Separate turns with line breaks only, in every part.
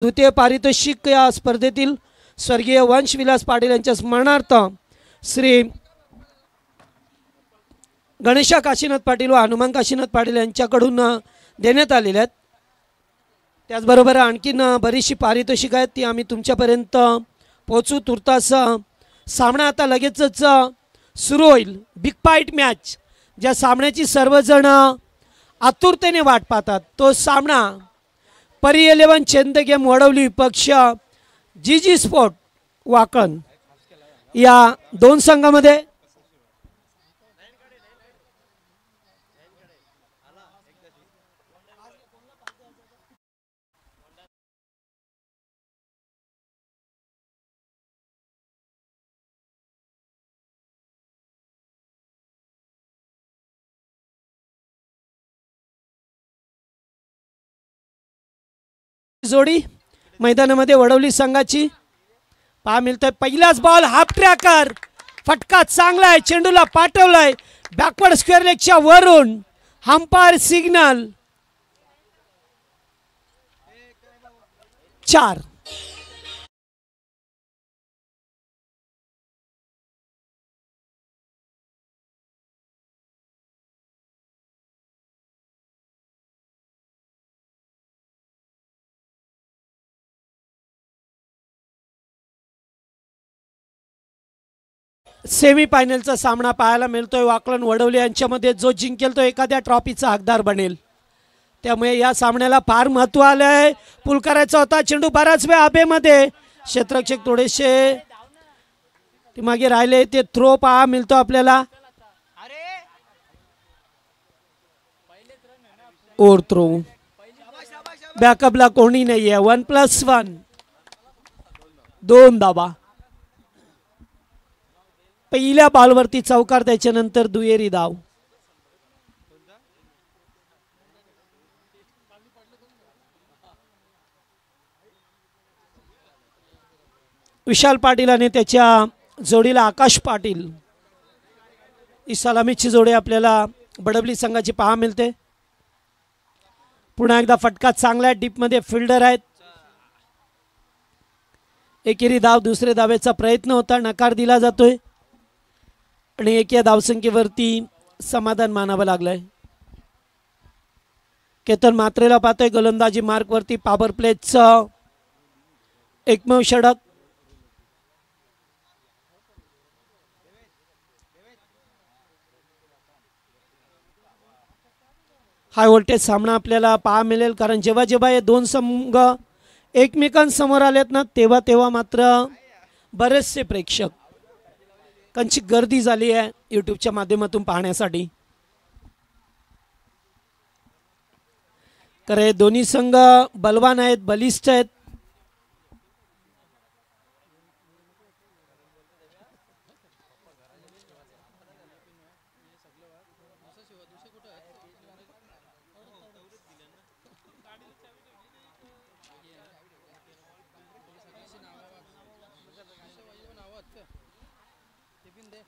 द्वितीय पारितोषिक या स्पर्धेतील स्वर्गीय वंशविलास पाटील यांच्या स्मरणार्थ श्री गणेशा काशीनाथ पाटील व हनुमान काशीनाथ पाटील यांच्याकडून देण्यात आलेले आहेत। त्याचबरोबर आणखीन बरीचशी पारितोषिक आहेत ती आम्ही तुमच्यापर्यंत पोहोचू। तुर्तास सामना आता लगेचच सुरू होईल। बिग फाईट मॅच ज्या सामन्याची सर्वजण आतुरतेने वाट पाहतात तो सामना परी 11 चेंद गेम वडवली विपक्ष जी स्पोर्ट वाकण या दोन संघामध्ये जोडी मैदानामध्ये वडवली संघाची पहा मिळतोय। पहिलाच बॉल हाफ ट्रॅकर फटका चांगला आहे, चेंडूला पाठवलाय बॅकवर्ड स्क्वेअर लेगच्या वरून अंपायर सिग्नल 4। सेमी फायनलचा सामना पाहायला मिळतोय। वाकलन वडवली यांच्यामध्ये जो जिंकेल तो एखाद्या ट्रॉफीचा हकदार बनेल, त्यामुळे या सामन्याला फार महत्त्व आलंय। पुल करायचा होता, चेंडू बराच वेळ आबेमध्ये, क्षेत्ररक्षक थोडेसे मागे राहिले, ते थ्रो पहा मिळतो आपल्याला। ओर थ्रो, बॅकअपला कोणी नाहीये। 1+1 2 धावा। पहिल्या बॉलवरती चौकार, त्याच्यानंतर दुहेरी धाव। विशाल पाटील आणि त्याच्या जोडीला आकाश पाटील ही सलामीची जोडी आपल्याला बडवली संघाची पहा मिळते। पुन्हा एकदा फटका चांगला डीप मध्ये फिल्डर आहेत। एकेरी धाव, दुसरे धावेचा प्रयत्न होता, नकार दिला जातोय आणि एक या धावसंख्येवरती समाधान मानावं लागलंय। केतन मात्रेला पाहतोय गोलंदाजी मार्क वरती, पॉवर प्लेचं एकमेव षटक। हाय व्होल्टेज सामना आपल्याला पाहा मिळेल, कारण जेव्हा जेव्हा हे दोन संघ एकमेकांसमोर आलेत ना तेव्हा तेव्हा मात्र बरेचसे प्रेक्षक कंची गर्दी झाली आहे यूट्यूबच्या माध्यमातून पाहण्यासाठी। तर हे दोन्ही संघ बलवान आहेत, बलिष्ठ आहेत।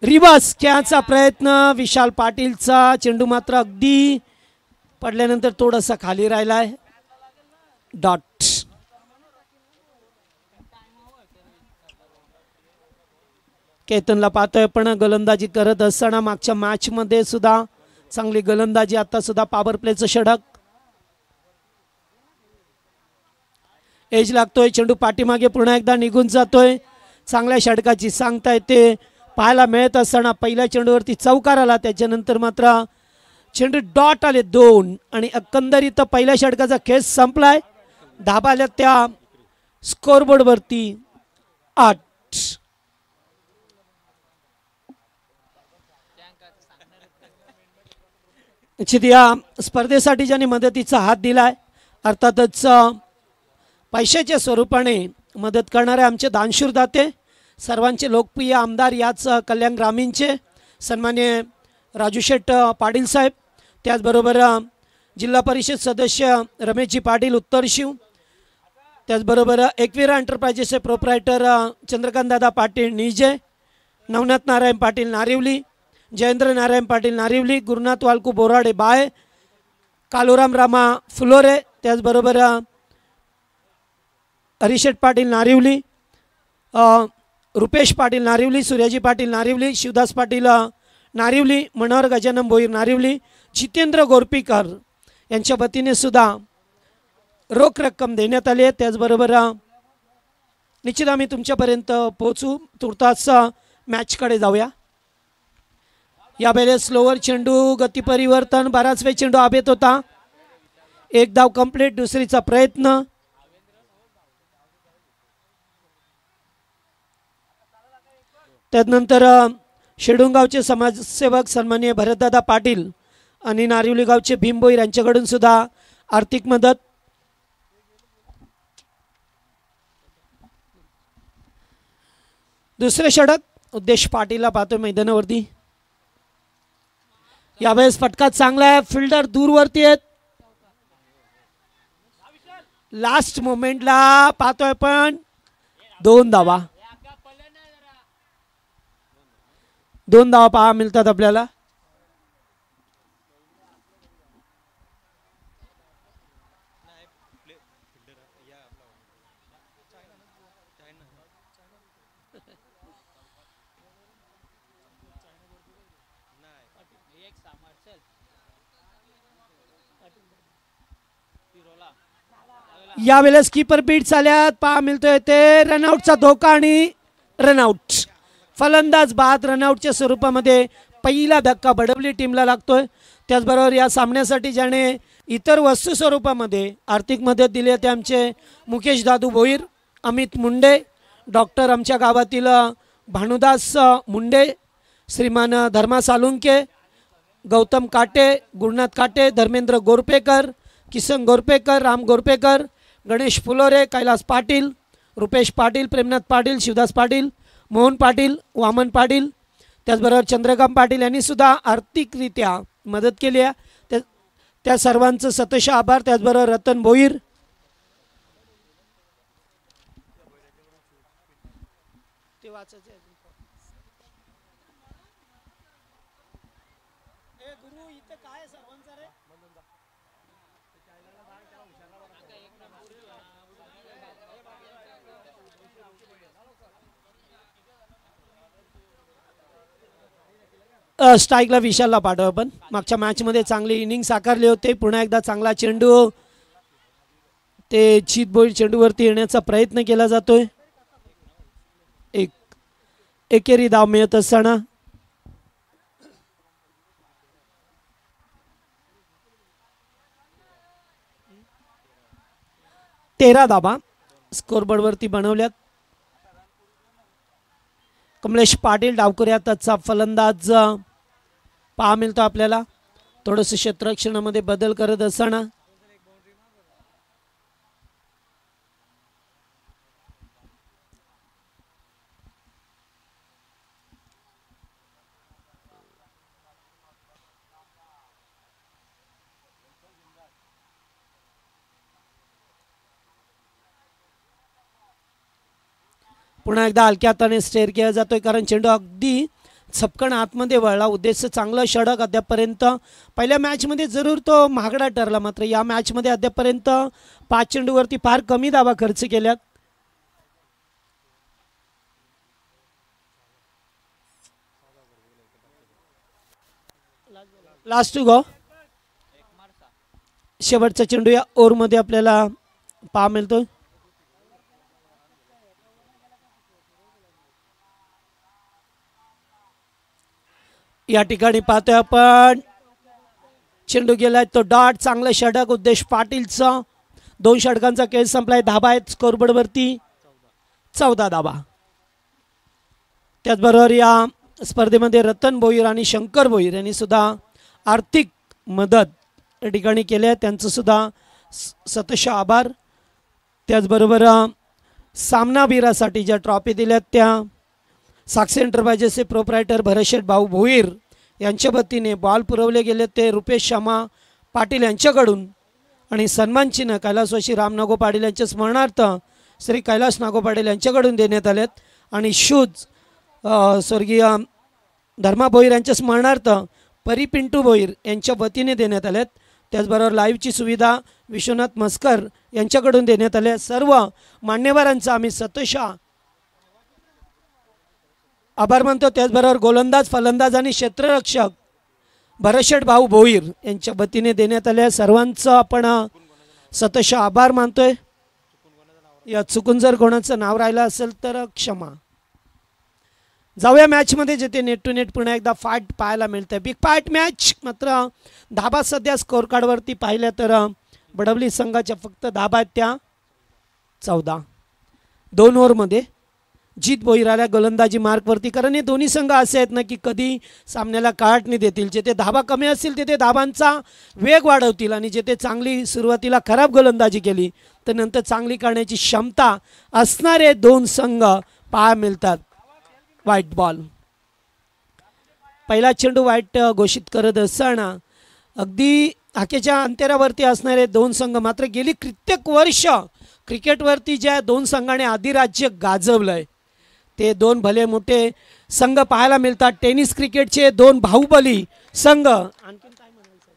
रिवर्स कॅचचा प्रयत्न विशाल पाटीलचा, चेंडू मात्र अगदी पडल्यानंतर थोडासा खाली राहिलाय। डॉट। केतनला पाहतोय पण गोलंदाजी करत असताना मागच्या मॅच मध्ये सुद्धा चांगली गोलंदाजी, आता सुद्धा पॉवर प्लेचं षटक। एज लागतोय, चेंडू पाठीमागे पुन्हा एकदा निघून जातोय। चांगल्या षटकाची सांगता येते पाहायला मिळत असताना पहिल्या चेंडूवरती चौकार आला, त्याच्यानंतर मात्र चेंडू डॉट आले 2 आणि एकंदरीत पहिल्या षटकाचा खेळ संपलाय। धाबा आल्या त्या स्कोरबोर्ड वरती 8। या स्पर्धेसाठी ज्यांनी मदतीचा हात दिलाय, अर्थातच पैशाच्या स्वरूपाने मदत करणारे आमचे दानशूर दाते, सर्वांचे लोकप्रिय आमदार याच कल्याण ग्रामीणचे सन्मान्य राजूशेठ पाटील साहेब, त्याचबरोबर जिल्हा परिषद सदस्य रमेशजी पाटील उत्तरशिव, त्याचबरोबर एकवीरा एंटरप्राइजेसचे प्रोप्रायटर चंद्रकांतदादा पाटील निजे, नवनाथ नारायण पाटील नारिवली, जयेंद्र नारायण पाटील नारिवली, गुरुनाथ वालकू बोराडे बाय, कालुराम रामा फुलोरे, त्याचबरोबर हरिशेठ पाटील नारिवली, रुपेश पाटील नारिवली, सूर्याजी पाटील नारिवली, शिवदास पाटील नारिवली, मनोहर गजानन भोईर नारिवली, जितेंद्र गोरपीकर यांच्या वतीने सुद्धा रोख रक्कम देण्यात आली आहे। त्याचबरोबर निश्चित आम्ही तुमच्यापर्यंत पोहोचू। तुर्तास मॅचकडे जाऊया। यावेळेस स्लोवर चेंडू, गती परिवर्तन, बराच वेळ चेंडू आबेत होता। एक धाव कंप्लीट, दुसरीचा प्रयत्न। त्यानंतर शेडुंगावचे समाजसेवक सन्माननीय भरतदादा पाटील आणि नारिवली गावचे भीम भोईर यांच्याकडून सुद्धा आर्थिक मदत। दुसरे षटक उद्देश पाटीलला पाहतोय मैदानावरती। यावेळेस फटका चांगला आहे, फिल्डर दूरवरती आहेत। लास्ट मोमेंटला पाहतोय पण 2 धावा पाहा मिळतात आपल्याला। यावेळेस कीपर बीट झाल्यात, पहा मिळतोय ते रनआउटचा धोका आणि रनआउट। फलंदाज बाद रनआउटच्या स्वरूपामध्ये पहिला धक्का बडवली टीमला लागतोय। त्याचबरोबर या सामन्यासाठी ज्याने इतर वस्तू स्वरूपामध्ये आर्थिक मदत दिली आहे ते आमचे मुकेश दादू भोईर, अमित मुंडे, डॉक्टर आमच्या गावातील भानुदास मुंडे, श्रीमान धर्मा सालुंके, गौतम काटे, गुरुनाथ काटे, धर्मेंद्र गोरपेकर, किसन गोरपेकर, राम गोरपेकर, गणेश फुलोरे, कैलास पाटील, रुपेश पाटील, प्रेमनाथ पाटील, शिवदास पाटील, मोहन पाटील, वामन पाटील, त्याचबरोबर चंद्रकांत पाटील यांनी सुद्धा आर्थिकरित्या मदत केली आहे। त्या सर्वांचं सतश आभार। त्याचबरोबर रतन भोईर, स्ट्राईकला विशालला पाठवा। आपण मागच्या मॅचमध्ये चांगली इनिंग साकारली होते। पुन्हा एकदा चांगला चेंडू ते चितबोई चेंडूवरती येण्याचा प्रयत्न केला जातोय। एकेरी धाव मिळत असताना तेरा धावा स्कोरबोर्डवरती बनवल्यात। कमलेश पाटील डावकऱ्याचा फलंदाज पहा मिळतो आपल्याला। थोडंसं क्षेत्ररक्षणामध्ये बदल करत असताना पुन्हा एकदा हलक्या हाताने स्टेअर केला जातोय, कारण चेंडू अगदी छपकन आतमध्ये वळला। उद्देश चांगला षटक अद्यापर्यंत पहिल्या मॅचमध्ये जरूर तो महागडा ठरला, मात्र या मॅचमध्ये अद्यापर्यंत 5 चेंडूवरती फार कमी धावा खर्च केल्यात। लास्ट टू गो, शेवटचा चेंडू या ओव्हरमध्ये आपल्याला पहा मिळतोय। या ठिकाणी पाहतोय आपण चेंडू गेलाय तो डॉट, चांगला षटक उद्देश पाटीलचा। 2 षटकांचा खेळ संपलाय। धाबा आहेत स्कोरबोर्डवरती 14 धाबा। त्याचबरोबर या स्पर्धेमध्ये रतन भोईर आणि शंकर भोईर यांनी सुद्धा आर्थिक मदत या ठिकाणी केली आहे, त्यांचं सुद्धा सतश आभार। त्याचबरोबर सामनावीरासाठी ज्या ट्रॉफी दिल्यात त्या साक्षी एंटरप्राइजेसचे प्रोप्रायटर भरतशेठ भाऊ भोईर यांच्या वतीने बॉल पुरवले गेले ते रुपेश श्यामा पाटील यांच्याकडून, आणि सन्मान चिन्ह कैलासवासी राम नागो पाटील यांच्या स्मरणार्थ श्री कैलास नागो पाटील यांच्याकडून देण्यात आलेत, आणि शूज स्वर्गीय धर्मा भोईर यांच्या स्मरणार्थ परी पिंटू भोईर यांच्या वतीने देण्यात आलेत। त्याचबरोबर लाईव्हची सुविधा विश्वनाथ मस्कर यांच्याकडून देण्यात आल्या. सर्व मान्यवरांचा आम्ही सतशः आभार मानतो. त्याचबरोबर गोलंदाज, फलंदाज आणि क्षेत्ररक्षक भरतशेठ भाऊ भोईर यांच्या वतीने देण्यात आल्या सर्वांचं आपण सतशः आभार मानतोय. या चुकून जर कोणाचं नाव राहिलं असेल तर क्षमा. जाऊया मॅचमध्ये, जिथे नेट टू नेट पुन्हा एकदा फाईट पाहायला मिळते. Big fight match. मात्र धाबा सध्या स्कोर कार्डवरती पाहिल्या तर बडवली संघाच्या फक्त धाबा आहेत त्या 14. 2 ओव्हरमध्ये जीत भोईराला गोलंदाजी मार्कवरती. कारण हे दोन्ही संघ असे आहेत ना की कधी सामन्याला काढणी देतील. जिथे धाबा कमी असतील तिथे धाबांचा वेग वाढवतील आणि जिथे चांगली सुरुवातीला खराब गोलंदाजी केली तर नंतर चांगली करण्याची क्षमता असणारे 2 संघ पाहायला मिळतात. White ball. पहिला चेंडू व्हाईट घोषित करत असताना अगदी हाकेच्या अंतरावरती असणारे 2 संघ. मात्र गेली कित्येक वर्ष क्रिकेटवरती ज्या 2 संघाने अधिराज्य गाजवलंय ते 2 भले मोठे संघ पाहायला मिळतात. टेनिस क्रिकेटचे 2 बाहुबली संघ. आणखीन काय म्हणायचं?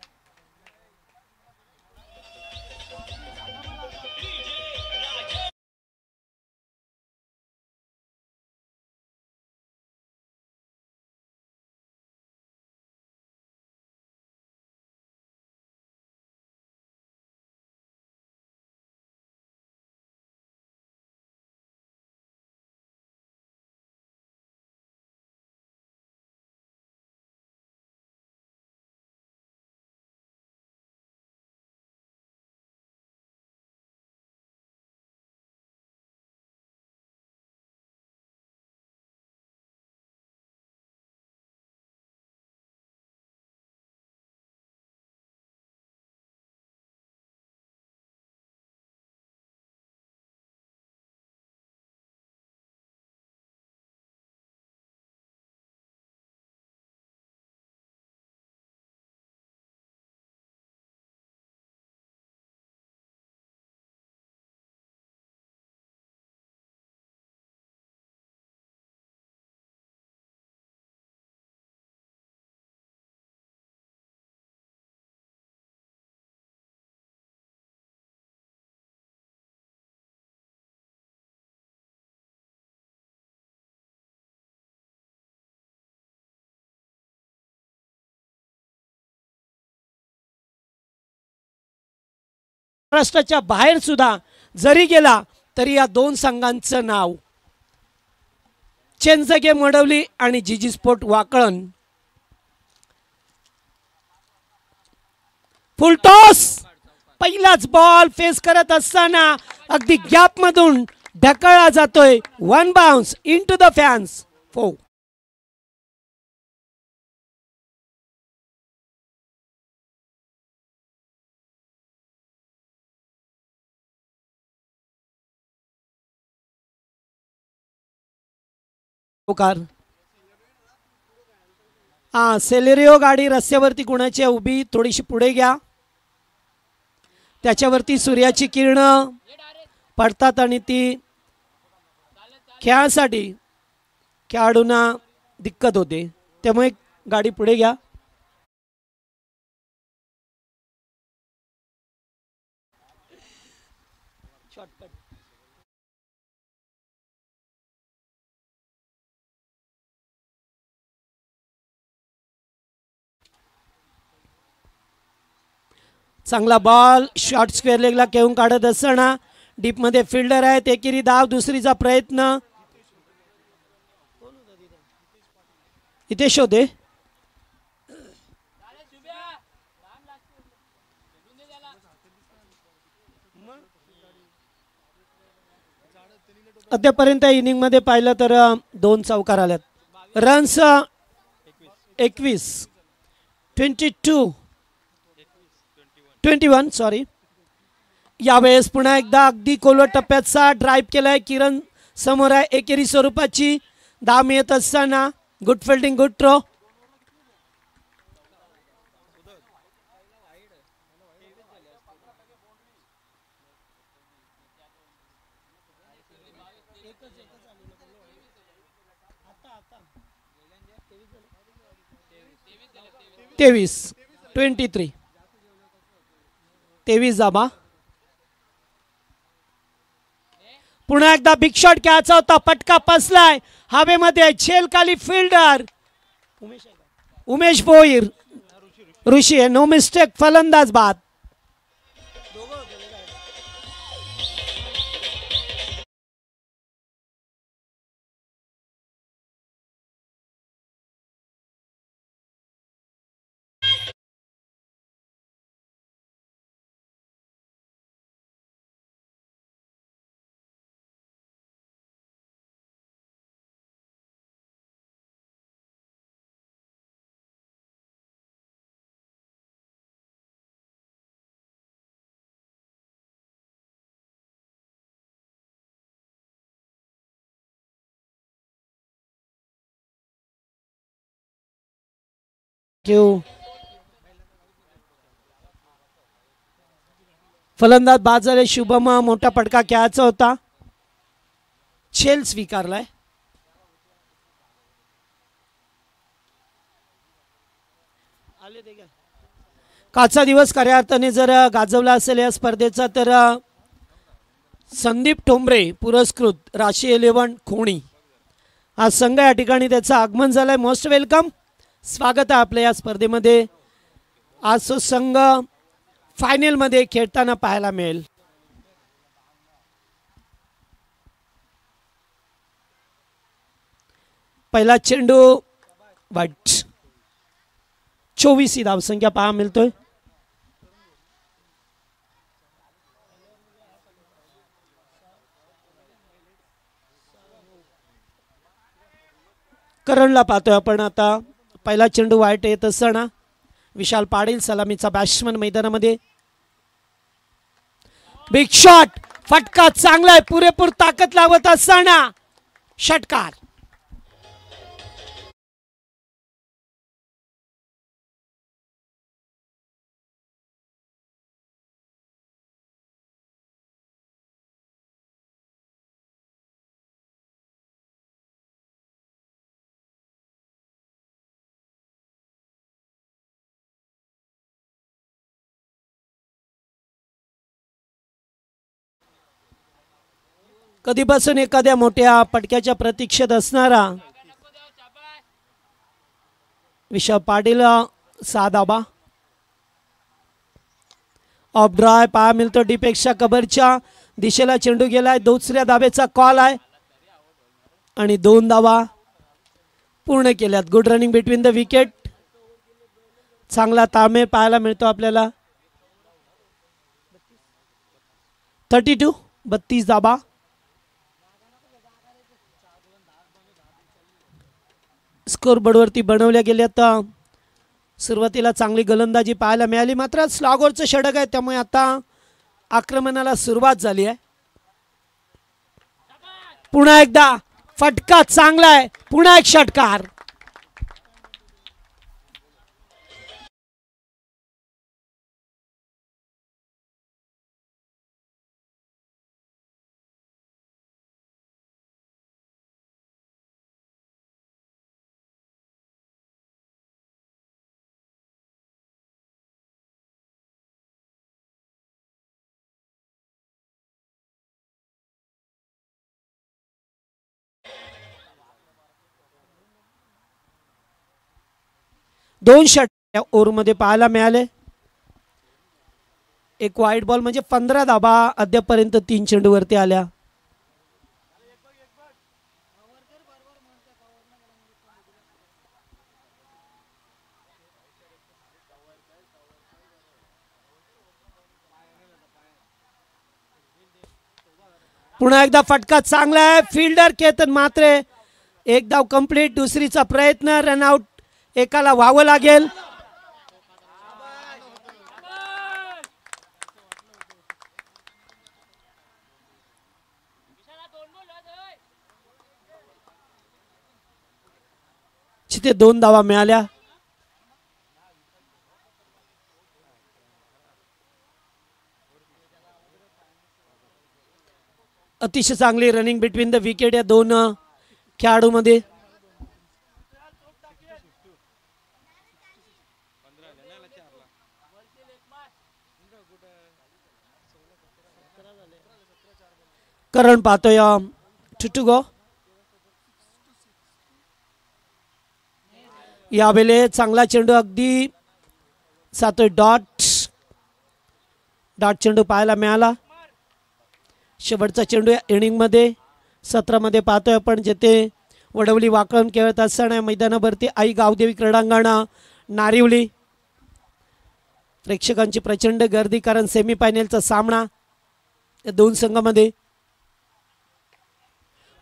महाराष्ट्राच्या बाहेर सुद्धा जरी गेला तरी या 2 संघांचं नाव चेंजगे मडवली आणि जीजी स्पोर्ट वाकळण. फुलटॉस. पहिलाच बॉल फेस करत असताना अगदी गॅप मधून ढकलला जातोय. 1 bounce into the fans. 4. Celerio गाडी रस्त्यावरती कुणाची उभी, थोडीशी पुढे घ्या. त्याच्यावरती सूर्याची किरण पडतात आणि ती खेळासाठी खेळाडूंना दिक्कत होते. त्यामुळे गाडी पुढे घ्या. चांगला बॉल शॉर्ट स्क्वेअर लेगला घेऊन काढत असताना डीप मध्ये फिल्डर आहे. एकेरी धाव, दुसरीचा प्रयत्न. इथे शोधे. अद्यापर्यंत इनिंग मध्ये पाहिलं तर 2 चौकार आल्यात. Runs 21 21 sorry. यावेळेस पुन्हा एकदा अगदी कोलवट टप्प्याचा ड्राईव्ह केलाय. किरण समोर आहे. एकेरी स्वरूपाची धाव मिळत असताना गुड फिल्डिंग, गुड थ्रो. तेवीस 23. 23 धाबा. पुन्हा एकदा बिग शॉट घ्यायचा होता, पटका पसलाय हवेमध्ये, झेल खाली फिल्डर उमेश भोईर, ऋषी आहे, नो मिस्टेक, फलंदाज बाद. फलंदाज बाद झाले. शुभम मोठा पटका घ्यायचा होता, झेल स्वीकारलाय. कालचा दिवस खऱ्या अर्थाने जर गाजवला असेल या स्पर्धेचा तर संदीप ठोंबरे पुरस्कृत राशी 11 खोणी हा संघ या ठिकाणी त्याचं आगमन झालंय. मोस्ट वेलकम, स्वागत आहे आपल्या या स्पर्धेमध्ये. आज तो संघ फायनल मध्ये खेळताना पाहायला मिळेल. पहिला चेंडू वाईट, 24 ही धावसंख्या पाहा मिळतोय. करणला पाहतोय आपण आता. पहिला चेंडू वाईट येत असताना विशाल पाटील सलामीचा बॅट्समन मैदानामध्ये. बिग शॉट, फटका चांगला आहे, पुरेपूर ताकद लावत असताना षटकार. कधीपासून एखाद्या मोठ्या पटक्याच्या प्रतीक्षेत असणारा विशाल पाटील 6 धाबा. ऑफ ड्राय पाहा मिळतो, डीपेक्षा कबरच्या दिशेला चेंडू गेलाय. दुसऱ्या धाब्याचा कॉल आहे आणि 2 धावा पूर्ण केल्यात. Good running between the wicket, चांगला ताळमेळ पाहायला मिळतो आपल्याला. 32 धाबा. स्कोर बोर्डवरती बनवल्या गेल्या. तर सुरुवातीला चांगली गोलंदाजी पाहायला मिळाली, मात्र स्लॉगरचं षटक आहे त्यामुळे आता आक्रमणाला सुरुवात झाली आहे. पुन्हा एकदा फटका चांगला आहे, पुन्हा एक षटकार. दोन षटकार ओव्हरमध्ये पाहायला मिळाले. एक वाईट बॉल म्हणजे 15 धाबा अद्यापर्यंत 3 चेंडूवरती आल्या. पुन्हा एकदा फटका चांगला आहे, फिल्डर केतन मात्रे. एक धाव कंप्लीट, दुसरीचा प्रयत्न, रनआउट, एकाला व्हावं लागेल. तिथे 2 धावा मिळाल्या. अतिशय चांगली रनिंग बिटवीन द विकेट या दोन खेळाडूंमध्ये. करण पाहतोय 2 गो. यावेळेस चांगला चेंडू अगदी सातोय डॉट चेंडू पाहायला मिळाला. शेवटचा चेंडू इनिंगमध्ये 17 मध्ये पाहतोय आपण, जेथे वडवली वाकळण खेळत असताना मैदानावरती आई गावदेवी क्रीडांगण नारिवली. प्रेक्षकांची प्रचंड गर्दी, कारण सेमीफायनलचा सामना या दोन संघामध्ये.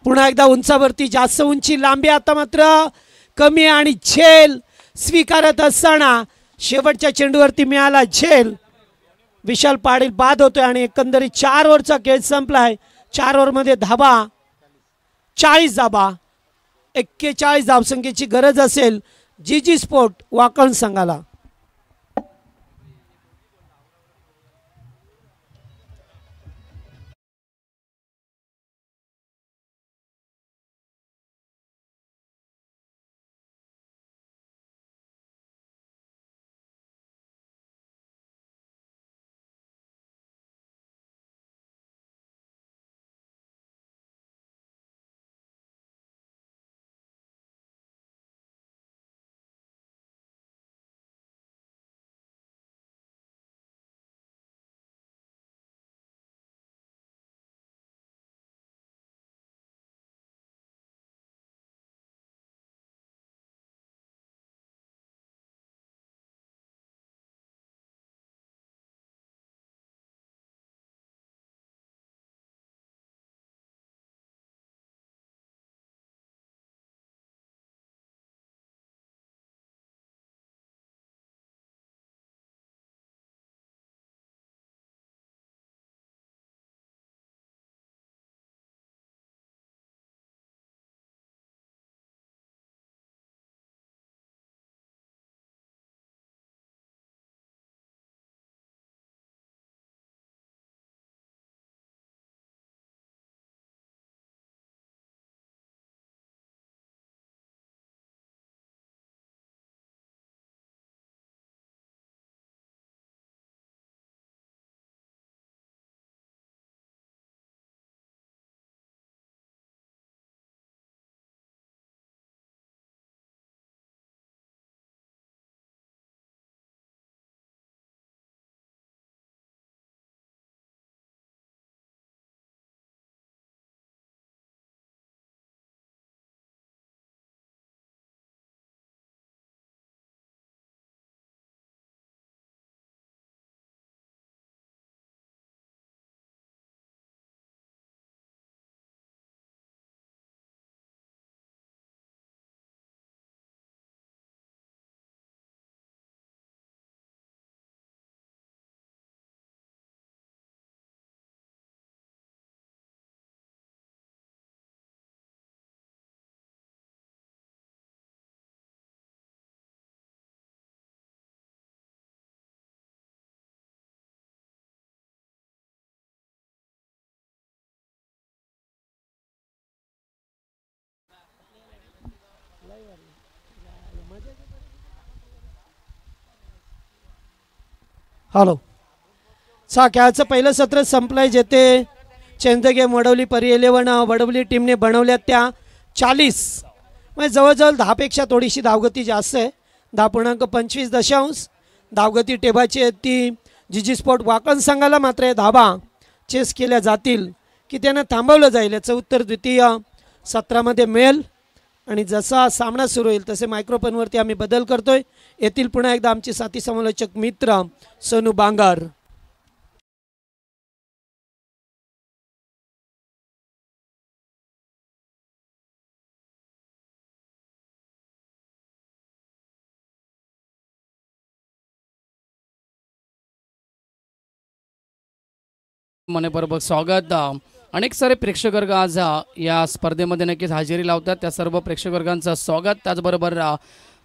पुन्हा एकदा उंचावरती जास्त उंची लांबी, आता मात्र कमी आणि झेल स्वीकारत असताना शेवटच्या चेंडूवरती मिळाला झेल. विशाल पाटील बाद होतोय आणि एकंदरीत 4 ओव्हरचा खेळ संपलाय. 4 ओव्हरमध्ये धाबा 40 धाबा, 41 धावसंख्येची गरज असेल जीजी स्पोर्ट वाकण संघाला. हॅलो, खेळाचं पहिलं सत्र संपलंय, जेथे चेंज द गेम वडवली परी 11 वडवली टीमने बनवल्या त्या 40, म्हणजे जवळजवळ 10 पेक्षा थोडीशी धावगती जास्त आहे. 10.25 धावगती टेबाची ती जीजी स्पोर्ट वाकण संघाला. मात्र या धाबा चेस केल्या जातील की त्यांना थांबवलं जाईल, याचं उत्तर द्वितीय सत्रामध्ये मिळेल. आणि जसा सामना सुरू होईल तसे मायक्रोफोनवरती आम्ही बदल करतोय. येथील पुन्हा एकदा आमचे साथी समालोचक मित्र सोनू बांगर.
मनपूर्वक स्वागत. अनेक सारे प्रेक्षक वर्ग आज या स्पर्धेमध्ये नक्कीच हजेरी लावतात. त्या सर्व प्रेक्षक वर्गांचं स्वागत. त्याचबरोबर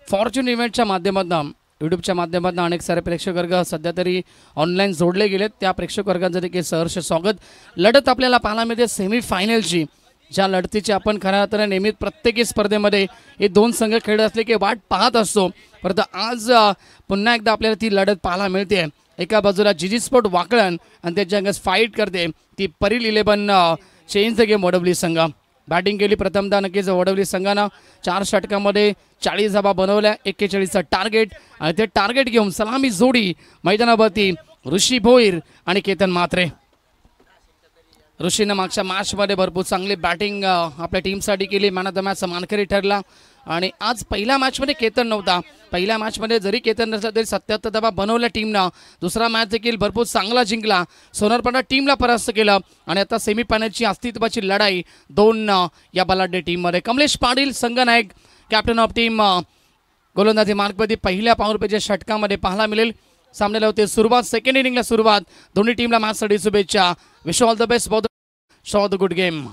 फॉर्च्यून इव्हेंटच्या माध्यमातून, यूट्यूबच्या माध्यमातून अनेक सारे प्रेक्षक वर्ग सध्या तरी ऑनलाईन जोडले गेलेत. त्या प्रेक्षक वर्गांचं देखील सहर्ष स्वागत. लढत आपल्याला पाहायला मिळते सेमीफायनलची, ज्या लढतीची आपण खऱ्या अर्थाने नेहमीच प्रत्येक स्पर्धेमध्ये हे दोन संघ खेळत असले की वाट पाहत असतो. परंतु आज पुन्हा एकदा आपल्याला ती लढत पाहायला मिळते. एका बाजूला जीजी स्पोर्ट वाकळण आणि त्याच्या अंगास फाईट करते ती परील 11 चेंज द गेम वडवली संघ. बॅटिंग केली प्रथमतः नक्कीच वडवली संघानं. 4 षटकामध्ये 40 धावा बनवल्या, 41चं टार्गेट. आणि ते टार्गेट घेऊन सलामी जोडी मैदानावरती ऋषी भोईर आणि केतन म्हात्रे. ऋषीनं मागच्या मॅचमध्ये भरपूर चांगली बॅटिंग आपल्या टीमसाठी केली. मॅन ऑफ द मॅचचा मानकरी ठरला. आणि आज पहिल्या मॅचमध्ये केतन नव्हता. पहिल्या मॅचमध्ये जरी केतन नसला तरी 77 धावा बनवल्या टीमनं. दुसरा मॅच देखील भरपूर चांगला जिंकला. सोनारपाडा टीमला परास्त केलं. आणि आता सेमीफायनलची अस्तित्वाची लढाई 2 या बलाढ्य टीममध्ये. कमलेश पाटील संघनायक कॅप्टन ऑफ टीम गोलंदाजी मार्कमध्ये पहिल्या पाऊलपेच्या षटकामध्ये पाहायला मिळेल. सामन्याला होते सुरुवात. सेकंड इनिंगला सुरुवात. दोन्ही टीमला मॅचसाठी शुभेच्छा. Wish all the best for the Shaw the good game.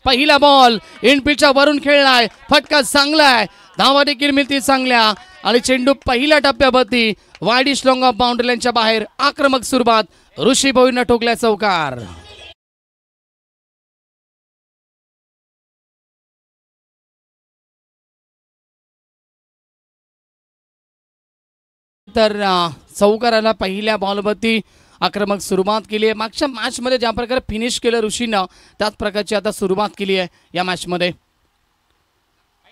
पहिला बॉल इनफिल्डच्या वरून खेळलाय. फटका चांगला आहे. धावा देखील मिळतील चांगल्या. आणि चेंडू पहिल्या टप्प्यावरती वाईडिश लॉंग ऑफ बाउंड्री लाईनच्या बाहेर. आक्रमक सुरुवात. ऋषी भोईरनं ठोकल्या चौकार. तर चौकाराला पहिल्या बॉलवरती आक्रमक सुरुवात केली आहे. मागच्या मॅचमध्ये ज्या प्रकारे फिनिश केलं ऋषीनं त्याच प्रकारची आता सुरुवात केली आहे या मॅचमध्ये.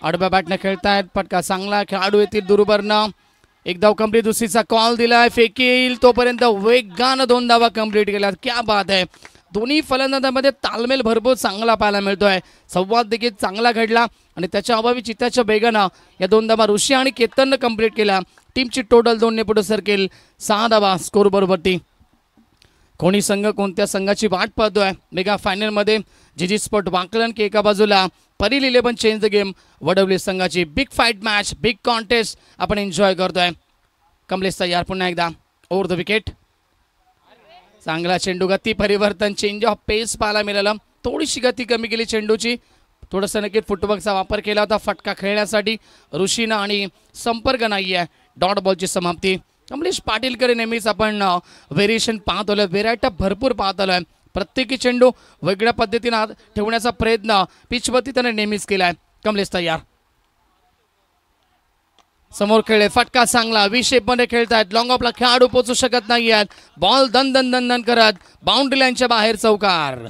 आडव्या बॅटनं खेळतायत. फटका चांगला. खेळाडू येतील दुरुबरनं. एक धाव कंप्लीट. दुसरीचा कॉल दिलाय. फेकेल तोपर्यंत वेगानं 2 धावा कंप्लीट केल्या. क्या बात आहे. दोन्ही फलंदाजांमध्ये तालमेल भरपूर चांगला पाहायला मिळतोय. संवाद देखील चांगला घडला. आणि त्याच्या अभावी चित्ताच्या वेगानं या 2 धावा ऋषी आणि केतननं कंप्लीट केल्या. टीमची टोटल 2 ने पुढे सरकेल. 6 धावा स्कोर बरोबरती. कोणी संघ कोणत्या संघाची वाट पाहतोय मेगा फायनलमध्ये. जीजी स्पोर्ट वाकलन की एका बाजूला परील 11 चेंज द गेम वडवली संघाची big fight match, big contest आपण एन्जॉय करतोय. कमलेश तयार पुन्हा एकदा ओव्हर द विकेट. चांगला चेंडू. गती परिवर्तन. चेंज ऑफ पेस पाहायला मिळालं. थोडीशी गती कमी केली चेंडूची. थोडंसं नक्की फुटवर्कचा वापर केला होता फटका खेळण्यासाठी ऋषीनं. आणि संपर्क नाही आहे. डॉट बॉलची समाप्ती. कमलेश पाटीलकडे नेहमीच आपण व्हेरिएशन पाहत आलोय. व्हेरायटी भरपूर पाहत आलोय. प्रत्येकी चेंडू वेगळ्या पद्धतीनं ठेवण्याचा प्रयत्न पिचवरती त्याने नेहमीच केलाय. कमलेश तयार. समोर खेळले. फटका चांगला. वी शेपमध्ये खेळतायत. लॉंग ऑफला खेळाडू पोहोचू शकत नाही आहेत. बॉल दन दन दन दन करत बाउंड्री लाईनच्या बाहेर चौकार.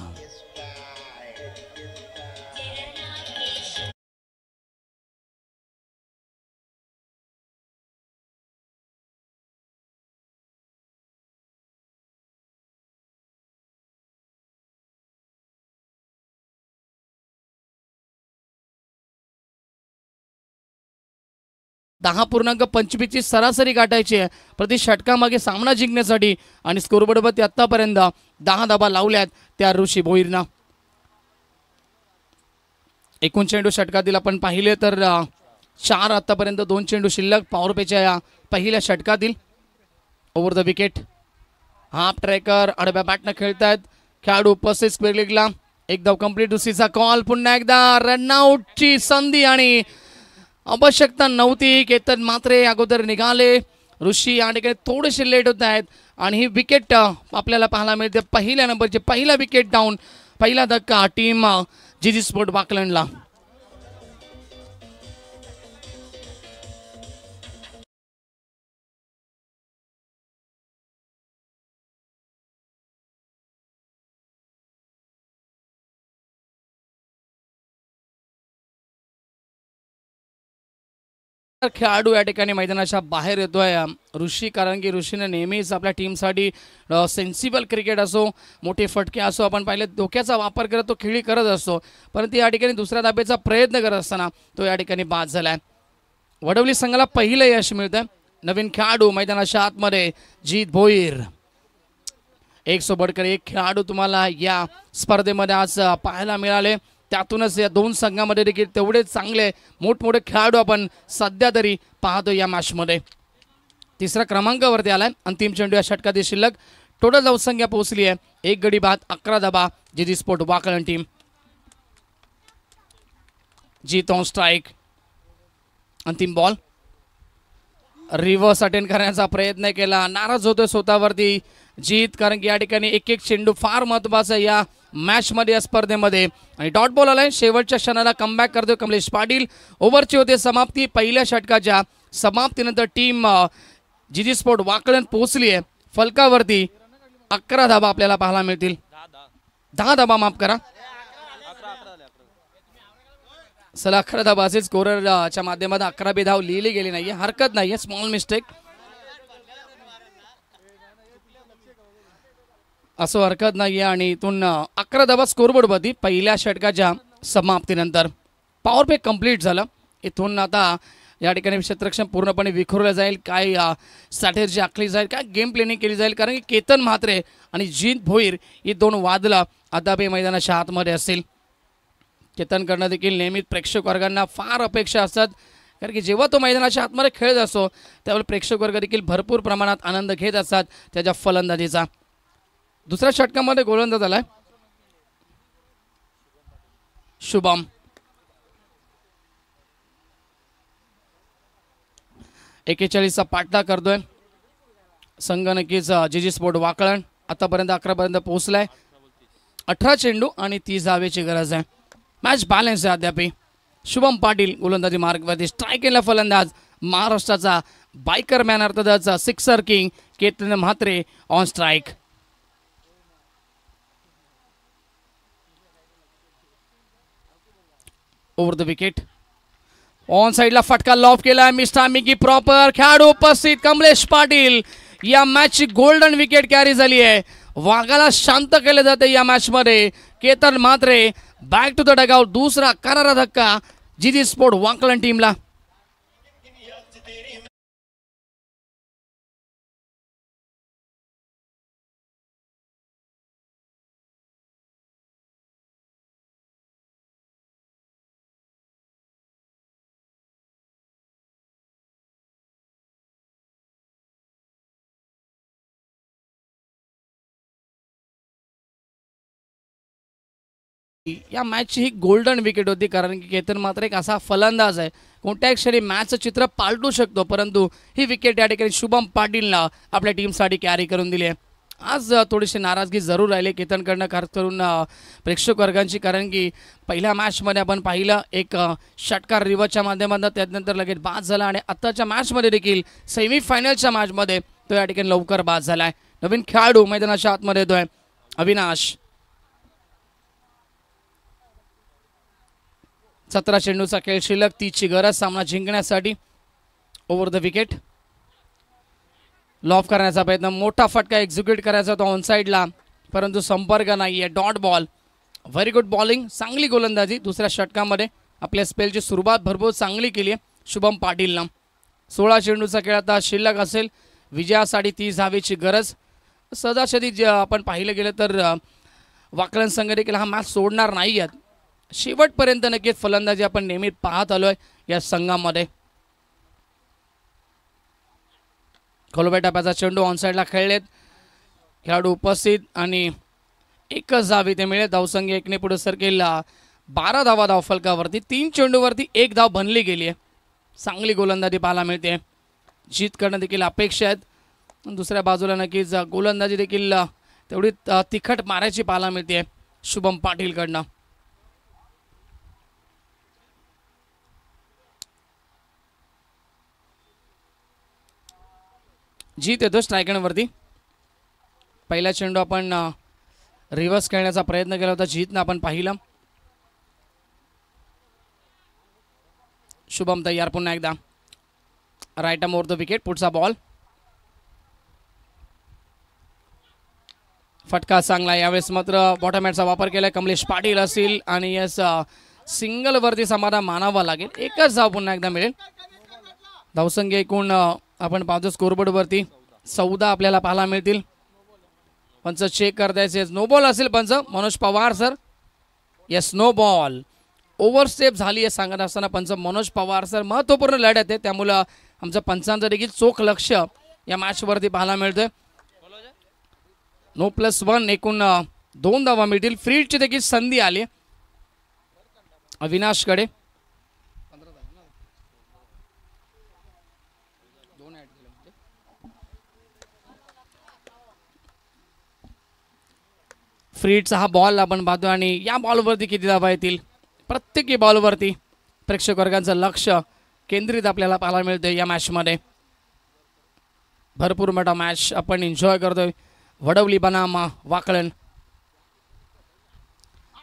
दहा 10.25 सरासरी गाठायची आहे प्रति षटकामागे सामना जिंकण्यासाठी. आणि स्कोरबोर्डवरती आतापर्यंत 10 धावा लावल्यात त्या ऋषी भोईरनं. एकूण चेंडू षटकातील आपण पाहिले तर 4 आतापर्यंत. 2 चेंडू शिल्लक पॉवरपेच्या या पहिल्या षटकातील. Over the wicket. Half tracker आडव्या बॅटनं खेळतायत. खेळाडू उपस्थित स्क्वेअर लेगला. एक धाव कंप्लीट. दुसरीचा कॉल. पुन्हा एकदा रनआउटची संधी आणि आवश्यकता नव्हती. केतन म्हात्रे अगोदर निघाले. ऋषी या ठिकाणी थोडेसे लेट होत आहेत. आणि ही विकेट आपल्याला पाहायला मिळते. पहिल्या नंबरची पहिला विकेट डाऊन. पहिला धक्का टीम जीजी स्पोर्ट वाकलनला. खेळाडू या ठिकाणी मैदानाच्या बाहेर येतोय ऋषी. कारण की ऋषीने नेहमीच आपल्या टीमसाठी सेन्सिबल क्रिकेट असो, मोठे फटके असो, आपण पाहिले धोक्याचा वापर करत तो खेळी करत असतो. परंतु या ठिकाणी दुसऱ्या धाब्याचा प्रयत्न करत असताना तो या ठिकाणी बाद झालाय. वडवली संघाला पहिलं यश मिळतंय. नवीन खेळाडू मैदानाच्या आतमध्ये जीत भोईर. एक सोबतकर एक खेळाडू तुम्हाला या स्पर्धेमध्ये आज पाहायला मिळाले. त्यातूनच या 2 संघामध्ये देखील तेवढेच चांगले मोठमोठे खेळाडू आपण सध्या तरी पाहतो या मॅचमध्ये. 3रा क्रमांकावरती आलाय. अंतिम चेंडू या षटकातील शिल्लक. टोटल धावसंख्या पोहोचली आहे 1 गडी बाद 11 धाबा. जीजी स्पोर्ट वाकलन टीम. Jeet on strike. अंतिम बॉल. रिव्हर्स अटेंड करण्याचा प्रयत्न केला. नाराज होतोय स्वतःवरती जीत. कारण की या ठिकाणी एक चेंडू फार महत्त्वाचा या मॅचमध्ये या स्पर्धेमध्ये. आणि डॉट बॉल आलाय. शेवटच्या क्षणाला कमबॅक करतोय कमलेश पाटील. ओव्हरची होते समाप्ती. पहिल्या षटकाच्या समाप्तीनंतर टीम जीजी स्पोर्ट वाकलन पोहोचली आहे फलकावरती. 11 धाबा आपल्याला पाहायला मिळतील. 10 धावा माफ करा. चला 11 धावा असेल स्कोररच्या माध्यमातून 11 धाव लिहिली गेली नाहीये. हरकत नाहीये, स्मॉल मिस्टेक. असं हरकत नाहीये आणि इथून 11 धावा स्कोरबोर्डवरती पहिल्या षटकाच्या समाप्तीनंतर. पॉवर प्ले कंप्लीट झालं. इथून आता या ठिकाणी क्षेत्ररक्षण पूर्णपणे विखुरलं जाईल. काय स्ट्रॅटेजी आखली जाईल, काय गेम प्लॅनिंग केली जाईल, कारण की केतन म्हात्रे आणि जित भोईर ही दोन वादळं आता बे मैदानाच्या आतमध्ये असतील. केतनकडनं देखील नेहमीच प्रेक्षक वर्गांना फार अपेक्षा असतात, कारण की जेव्हा तो मैदानाच्या आतमध्ये खेळत असतो त्यावेळी प्रेक्षक वर्ग देखील भरपूर प्रमाणात आनंद घेत असतात त्याच्या फलंदाजीचा. दुसऱ्या षटकामध्ये गोलंदाज आलाय शुभम. 41चा पाठला करतोय संघ. नक्कीच जीजी स्पोर्ट वाकळण आतापर्यंत 11 पर्यंत पोहोचलाय. 18 चेंडू आणि 30 धावेची गरज आहे. मॅच बॅलन्स आहे अद्याप. शुभम पाटील गोलंदाजी मार्गवरती. स्ट्राईक केला फलंदाज महाराष्ट्राचा बायकर मॅन अर्थातच sixer king Ketan Mhatre on strike. Over the wicket. On साइडला फटका लॉफ केला. मिस टायमिंग की प्रॉपर. खेळाडू उपस्थित कमलेश पाटील. या मॅचची गोल्डन विकेट कॅरी झाली आहे. वाघाला शांत केले जाते या मॅच मध्ये. Ketan Mhatre back to the dugout. दुसरा करारा धक्का जीजी स्पोर्ट वाकलन टीमला. या मॅचची ही गोल्डन विकेट होती, कारण की केतन मात्र एक असा फलंदाज आहे कोणत्याही क्षणी मॅचचं चित्र पालटू शकतो, परंतु ही विकेट या ठिकाणी शुभम पाटीलला आपल्या टीमसाठी कॅरी करून दिली आहे. आज थोडीशी नाराजगी जरूर राहिली केतनकडनं, खास करून प्रेक्षक वर्गांची, कारण की पहिल्या मॅचमध्ये आपण पाहिलं एक षटकार रिवर्सच्या माध्यमातून, त्यानंतर लगेच बाद झाला आणि आत्ताच्या मॅचमध्ये देखील सेमीफायनलच्या मॅचमध्ये तो या ठिकाणी लवकर बाद झाला आहे. नवीन खेळाडू मैदानाच्या आतमध्ये येतोय अविनाश. 17 चेंडूचा खेळ शिल्लक, 30ची गरज सामना जिंकण्यासाठी. Over the wicket. लॉफ करण्याचा प्रयत्न, मोठा फटका एक्झिक्यूट करायचा तो ऑन साईडला, परंतु संपर्क नाही आहे. Dot ball. Very good bowling, चांगली गोलंदाजी. दुसऱ्या षटकामध्ये आपल्या स्पेलची सुरुवात भरपूर चांगली केली आहे शुभम पाटीलनं. 16 चेंडूचा खेळ आता शिल्लक असेल. विजयासाठी 30 धावेची गरज. सहजासहजी आपण पाहिलं गेलं तर वाकलन संघ देखील हा मॅच सोडणार नाही आहेत. शेवटपर्यंत नक्कीच फलंदाजी आपण नेहमी पाहत आलोय या संघामध्ये. खोलबे टप्प्याचा चेंडू ऑन साईडला खेळलेत, खेळाडू उपस्थित आणि एकच धाव इथे मिळेल. धावसंख्या 1ने पुढे सरकेल. 12 धावा धावफलकावरती. 3 चेंडूवरती 1 धाव बनली गेली आहे. चांगली गोलंदाजी पाहायला मिळते. जीत करणं देखील अपेक्षा आहेत. दुसऱ्या बाजूला नक्कीच गोलंदाजी देखील तेवढी तिखट मारायची पाहायला मिळते शुभम पाटीलकडनं. जीत येतो स्ट्रायकरवरती. पहिला चेंडू आपण रिव्हर्स खेळण्याचा प्रयत्न केला होता जीतनं आपण पाहिलं. शुभम तयार पुन्हा एकदा. Right arm over the wicket. पुढचा बॉल. फटका चांगला. यावेळेस मात्र बॉटम हॅटचा वापर केलाय कमलेश पाटील असतील आणि यस सिंगल वरती समाधान मानावा लागेल. एकच धाव पुन्हा एकदा मिळेल. धावसंख्या एकूण आपण पाहतो स्कोरबोर्डवरती 14 आपल्याला पाहायला मिळतील. पंच चेक करतायचे. नो बॉल असेल पंच. Manoj Pawar sir. Yes no ball. Overstep झाली आहे सांगत असताना पंच मनोज पवार सर. महत्त्वपूर्ण लढत आहे, त्यामुळं आमचं पंचांचं देखील चोख लक्ष या मॅचवरती पाहायला मिळतंय. नो +1 एकूण 2 धावा मिळतील. फ्रीडची देखील संधी आली अविनाशकडे. फ्रीडचा हा बॉल आपण पाहतो आणि या बॉलवरती किती धावा येतील. प्रत्येकी बॉलवरती प्रेक्षक वर्गांचं लक्ष केंद्रित आपल्याला पाहायला मिळते या मॅचमध्ये. भरपूर मोठा मॅच आपण एन्जॉय करतोय. वडवली बनाम वाकळण.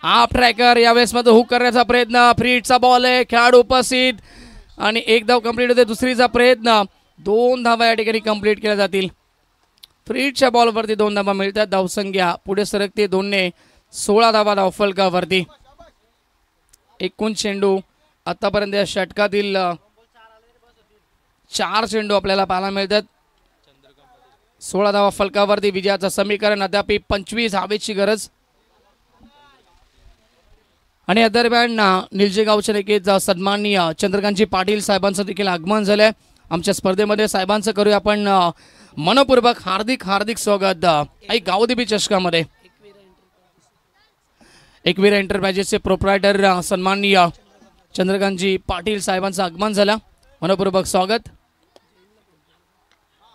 हाफ ट्रॅकर यावेळेस मध्ये हुक करण्याचा प्रयत्न, फ्री हिटचा बॉल आहे, खेळाडू उपस्थित आणि एक धाव कंप्लीट होते. दुसरीचा प्रयत्न, 2 धावा या ठिकाणी कंप्लीट केल्या जातील. फ्री हिटच्या बॉलवरती 2 धावा मिळतात. धावसंख्या पुढे सरकते 2ने 16 धावा धावफलकावरती. एकूण चेंडू आतापर्यंत या षटकातील 4 चेंडू आपल्याला पाहायला मिळतात. 16 धावा फलकावरती विजयाचं समीकरण. अद्याप 25 धावेची गरज. आणि या दरम्यान निलजे गावच्या देखील सन्माननीय चंद्रकांतजी पाटील साहेबांचं देखील आगमन झालंय आमच्या स्पर्धेमध्ये. साहेबांचं करूया आपण मनपूर्वक हार्दिक स्वागत. आई गावदेवी चषकामध्ये एकवीरा एंटरप्राइजेसचे प्रोप्रायटर सन्माननीय चंद्रकांतजी पाटील साहेबांचं आगमन झालं. मनपूर्वक स्वागत.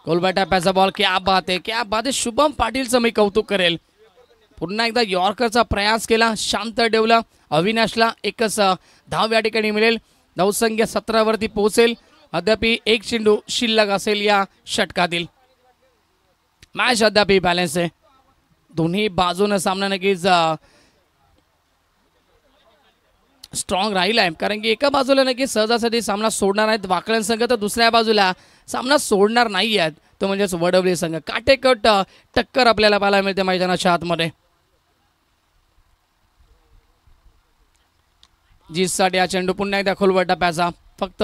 गोलबॅटा पॅचा बॉल, क्या बात आहे. शुभम पाटीलचं मी कौतुक करेल. पुन्हा एकदा यॉर्करचा प्रयास केला, शांत ठेवला. अविनाशला एकच धाव या ठिकाणी मिळेल. धावसंख्या 17 वरती पोहोचेल. अद्याप एक चेंडू शिल्लक असेल या षटकातील. मॅच अद्याप बॅलन्स आहे. दोन्ही बाजूने सामना नक्कीच स्ट्रॉंग राहिलाय, कारण की एका बाजूला नक्की सहजासाठी सामना सोडणार आहेत वाकळण संघ, तर दुसऱ्या बाजूला सामना सोडणार नाही आहेत तो म्हणजेच वडवली संघ. काटेकट टक्कर आपल्याला पाहायला मिळते मैदानाच्या आतमध्ये. जीतसाठी हा चेंडू पुन्हा एकदा खोलवर टप्प्याचा, फक्त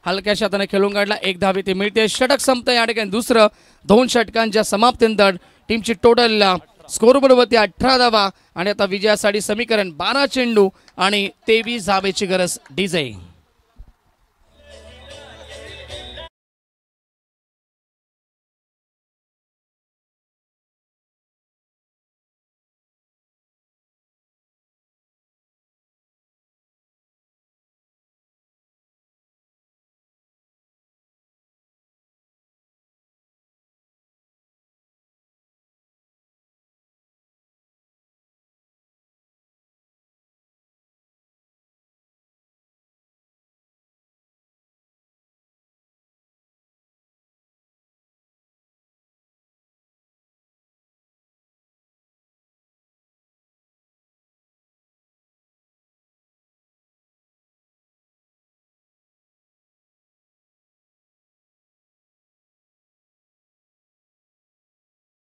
हलक्याशा हाताने खेळून काढला. 1 धाव इथे मिळते. षटक संपतं या ठिकाणी दुसरं. 2 षटकांच्या समाप्तीनंतर टीमची टोटल स्कोरबोर्डवरती 18 धावा आणि आता विजयासाठी समीकरण 12 चेंडू आणि 23 धावेची गरज. डीजे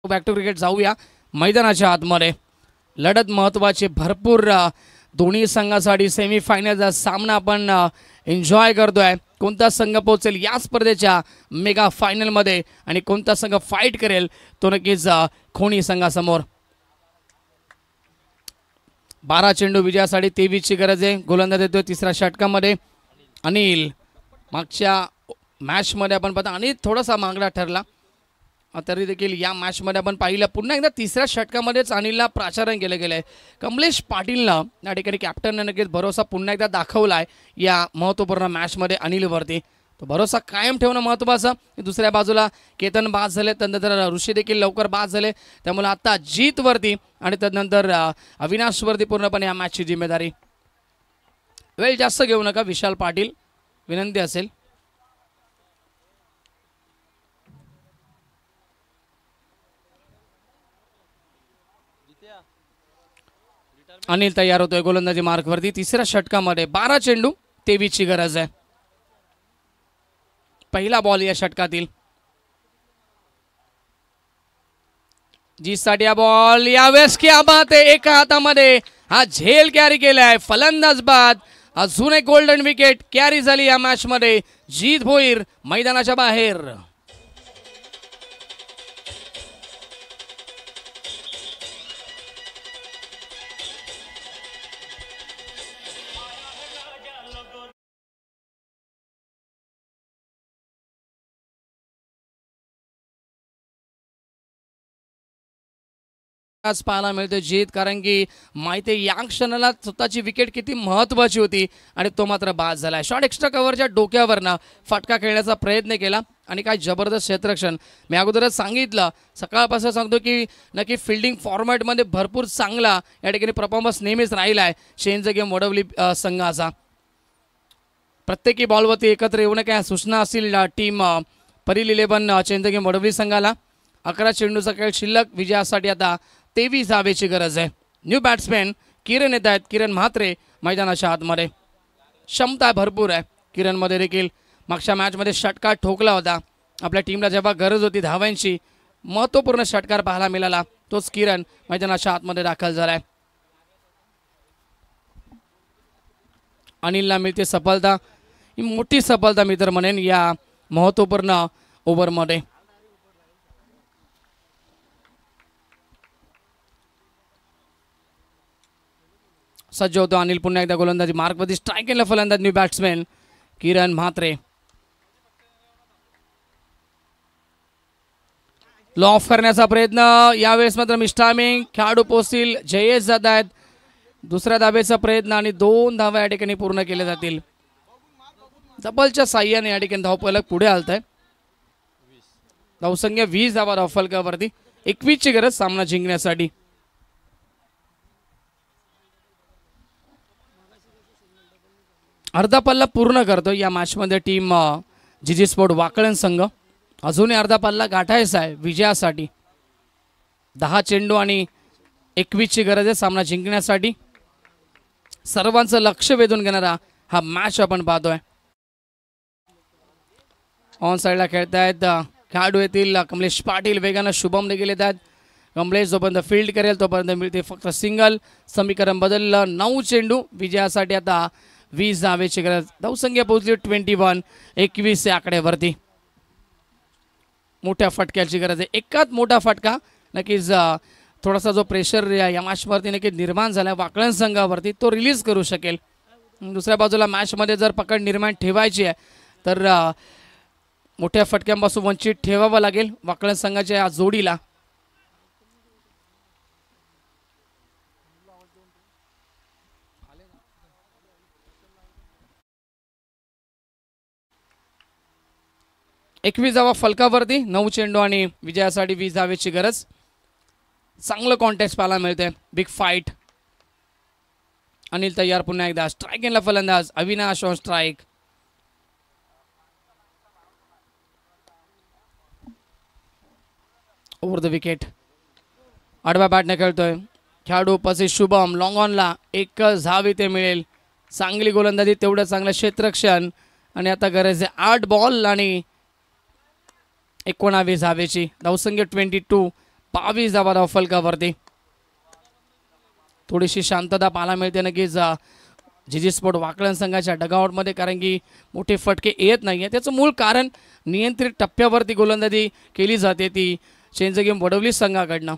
बॅक टू क्रिकेट जाऊया मैदानाच्या आतमध्ये. लढत महत्वाची, भरपूर दोन्ही संघासाठी सेमीफायनलचा सामना आपण एन्जॉय करतोय. कोणता संघ पोहोचेल या स्पर्धेच्या मेगा फायनलमध्ये आणि कोणता संघ फाईट करेल तो नक्कीच खोणी संघासमोर. 12 चेंडू विजयासाठी 23ची गरज आहे. गोलंदाज येतोय तिसऱ्या षटकामध्ये अनिल. मागच्या मॅचमध्ये आपण पाहता अनिल थोडासा मागला ठरला, तरी देखील या मॅचमध्ये आपण पाहिलं पुन्हा एकदा तिसऱ्या षटकामध्येच अनिलला प्राचारण केलं गेलंय. कमलेश पाटीलनं या ठिकाणी कॅप्टनने नक्कीच भरोसा पुन्हा एकदा दाखवलाय या महत्त्वपूर्ण मॅचमध्ये अनिलवरती. तो भरोसा कायम ठेवणं महत्त्वाचं. दुसऱ्या बाजूला केतन बाद झाले, त्यानंतर ऋषी देखील लवकर बाद झाले, त्यामुळे आता जीतवरती आणि त्यानंतर अविनाशवरती पूर्णपणे या मॅचची जिम्मेदारी. वेळ जास्त घेऊ नका विशाल पाटील, विनंती असेल. अनिल तयार होतोय गोलंदाजी मार्कवरती. तिसऱ्या षटकामध्ये 12 चेंडू 23ची गरज आहे. पहिला बॉल या षटकातील. जीसाठी हा बॉल यावेळेस क्या बात आहे. एका हातामध्ये हा झेल कॅरी केलाय. फलंदाज बाद. अजून एक गोल्डन विकेट कॅरी झाली या मॅच मध्ये. जीत भोईर मैदानाच्या बाहेर. पाहायला मिळते जीत, कारण की माहिती आहे या क्षणाला स्वतःची विकेट किती महत्वाची होती आणि तो मात्र बाद झाला. शॉट एक्स्ट्रा कव्हरच्या डोक्यावरनं फटका खेळण्याचा प्रयत्न केला आणि काय जबरदस्त क्षेत्ररक्षण. मी अगोदरच सांगितलं, सकाळपासून सांगतो की नक्की फिल्डिंग फॉर्मॅटमध्ये भरपूर चांगला या ठिकाणी परफॉर्मन्स नेहमीच राहिला आहे चेंज गेम वडवली संघाचा. प्रत्येकी बॉलवरती एकत्र येऊन काय सूचना असतील टीम परील 11 चेंज गेम वडवली संघाला. 11 चेंडूचा खेळ शिल्लक. विजयासाठी आता 23 धावेची गरज आहे. न्यू बॅट्समॅन किरण येत आहेत. किरण म्हात्रे मैदानाच्या आतमध्ये. क्षमता भरपूर आहे किरणमध्ये देखील. मागच्या मॅचमध्ये षटकार ठोकला होता. आपल्या टीमला जेव्हा गरज होती धावांची, महत्त्वपूर्ण षटकार पाहायला मिळाला. तोच किरण मैदानाच्या आतमध्ये दाखल झालाय. अनिलला मिळते सफलता. ही मोठी सफलता मी तर म्हणेन या महत्त्वपूर्ण ओव्हरमध्ये. सज्ज होतो अनिल. पुन्हा एकदा गोलंदाजी मार्कवरती. स्ट्राईक केला फलंदाज new batsman Kiran Mhatre. Law of करण्याचा प्रयत्न यावेळेस मात्र मिस्टामिंग. खेळाडू पोहोचतील. जयेश जात आहेत. दुसऱ्या धावेचा प्रयत्न आणि 2 धावा या ठिकाणी पूर्ण केल्या जातील. डबलच्या साह्याने या ठिकाणी धावफलक पुढे आलत आहे. धावसंख्या 20 धावा धावफलकावरती. 21 ची गरज सामना जिंकण्यासाठी. अर्धा पल्ला पूर्ण करतो या मॅचमध्ये टीम जीजी स्पोर्ट वाकळण संघ. अजूनही अर्धा पल्ला गाठायचा आहे विजयासाठी. 10 चेंडू आणि 21 ची गरज आहे सामना जिंकण्यासाठी. सर्वांचं लक्ष वेधून घेणारा हा मॅच आपण पाहतोय. ऑन साईडला खेळतायत खेळाडू येतील कमलेश पाटील. वेगानं शुभम देखील येत आहेत. कमलेश जोपर्यंत फील्ड करेल तोपर्यंत मिळते फक्त सिंगल. समीकरण बदललं. 9 चेंडू विजयासाठी आता 20 धावेची गरज. धावसंख्या पोहोचली 21. 21 या आकड्यावरती. मोठ्या फटक्याची गरज आहे. एकाच मोठा फटका नक्कीच थोडासा जो प्रेशर या मॅचवरती नक्कीच निर्माण झाला वाकळण संघावरती तो रिलीज करू शकेल. दुसऱ्या बाजूला मॅचमध्ये जर पकड निर्माण ठेवायची आहे तर मोठ्या फटक्यांपासून वंचित ठेवावं लागेल वाकळण संघाच्या या जोडीला. एकवीस धावा फलकावरती. 9 चेंडू आणि विजयासाठी 20 धावेची गरज. चांगलं कॉन्टेस्ट पाहायला मिळते. Big fight. अनिल तयार पुन्हा एकदा. स्ट्राईक केला फलंदाज Avinash on strike. Over the wicket. आडव्या बॅटने खेळतोय खेळाडू पसे शुभम. लॉंग ऑनला 1 धाव इथे मिळेल. चांगली गोलंदाजी तेवढं चांगलं क्षेत्ररक्षण. आणि आता गरज आहे 8 बॉल आणि 19 धावेची. धावसंख्या 22. 22 धावा धावफलकावरती. थोडीशी शांतता पाहायला मिळते नक्कीच जीजी स्पोर्ट वाकळण संघाच्या डगआउटमध्ये. कारण की मोठे फटके येत नाही आहे. त्याचं मूळ कारण नियंत्रित टप्प्यावरती गोलंदाजी केली जाते ती चेंज गेम वडवली संघाकडनं.